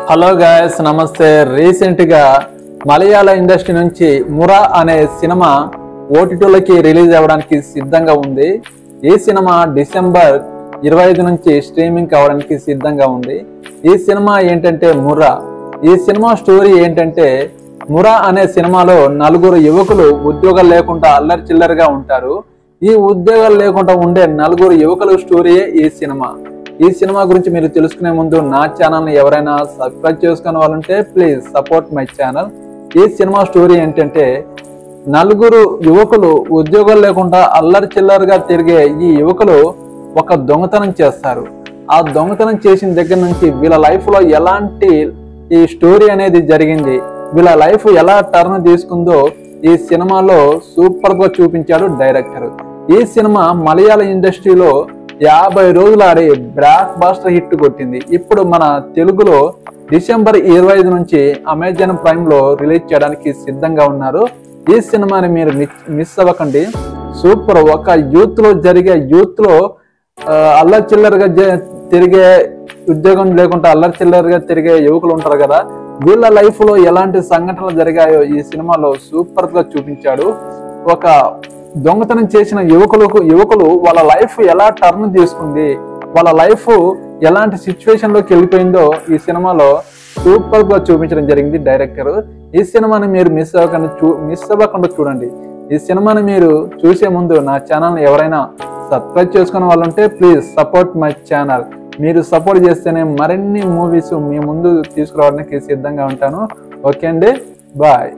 Hello guys, నమస్తే. రీసెంట్గా మలయాళ industry నుంచి మురా అనే సినిమా ఓటీటీలకి రిలీజ్ అవ్వడానికి సిద్ధంగా ఉంది. ఈ సినిమా డిసెంబర్ 25 నుంచి స్ట్రీమింగ్ కావడానికి సిద్ధంగా ఉంది. ఈ సినిమా ఏంటంటే మురా. ఈ సినిమా స్టోరీ ఏంటంటే, మురా అనే సినిమాలో నలుగురు యువకులు ఉద్యోగాలు లేకుండా అల్లరి చిల్లరగా ఉంటారు. ఈ ఉద్యోగాలు లేకుండా ఉండే నలుగురు యువకుల స్టోరీయే ఈ సినిమా. ఈ సినిమా గురించి మీరు తెలుసుకునే ముందు నా ఛానల్ని ఎవరైనా సబ్స్క్రైబ్ చేసుకునే వాళ్ళంటే ప్లీజ్ సపోర్ట్ మై ఛానల్. ఈ సినిమా స్టోరీ ఏంటంటే, నలుగురు యువకులు ఉద్యోగాలు లేకుండా అల్లరి చిల్లరగా తిరిగే ఈ యువకులు ఒక దొంగతనం చేస్తారు. ఆ దొంగతనం చేసిన దగ్గర నుంచి వీళ్ళ లైఫ్లో ఎలాంటి ఈ స్టోరీ అనేది జరిగింది, వీళ్ళ లైఫ్ ఎలా టర్న్ తీసుకుందో ఈ సినిమాలో సూపర్గా చూపించాడు డైరెక్టర్. ఈ సినిమా మలయాళ ఇండస్ట్రీలో 50 రోజులు ఆడి బ్లాక్ బాస్టర్ హిట్ కొట్టింది. ఇప్పుడు మన తెలుగులో డిసెంబర్ 25 నుంచి అమెజాన్ ప్రైమ్ లో రిలీజ్ చేయడానికి సిద్ధంగా ఉన్నారు. ఈ సినిమాని మీరు మిస్ అవ్వకండి. సూపర్. ఒక యూత్ లో అల్లరి చిల్లరగా తిరిగే, ఉద్యోగం లేకుండా అల్లరి చిల్లరగా తిరిగే యువకులు ఉంటారు కదా, వీళ్ళ లైఫ్ లో ఎలాంటి సంఘటనలు జరిగాయో ఈ సినిమాలో సూపర్ గా చూపించాడు. ఒక దొంగతనం చేసిన యువకులు వాళ్ళ లైఫ్ ఎలా టర్న్ తీసుకుంది, వాళ్ళ లైఫ్ ఎలాంటి సిచ్యువేషన్ లోకి వెళ్ళిపోయిందో ఈ సినిమాలో సూపర్ గా చూపించడం జరిగింది డైరెక్టర్. ఈ సినిమాని మీరు మిస్ అవ్వకుండా చూడండి. ఈ సినిమాని మీరు చూసే ముందు నా ఛానల్ని ఎవరైనా సబ్స్క్రైబ్ చేసుకునే వాళ్ళంటే ప్లీజ్ సపోర్ట్ మై ఛానల్. మీరు సపోర్ట్ చేస్తేనే మరిన్ని మూవీస్ మీ ముందు తీసుకురావడానికి సిద్ధంగా ఉంటాను. ఓకే అండి, బాయ్.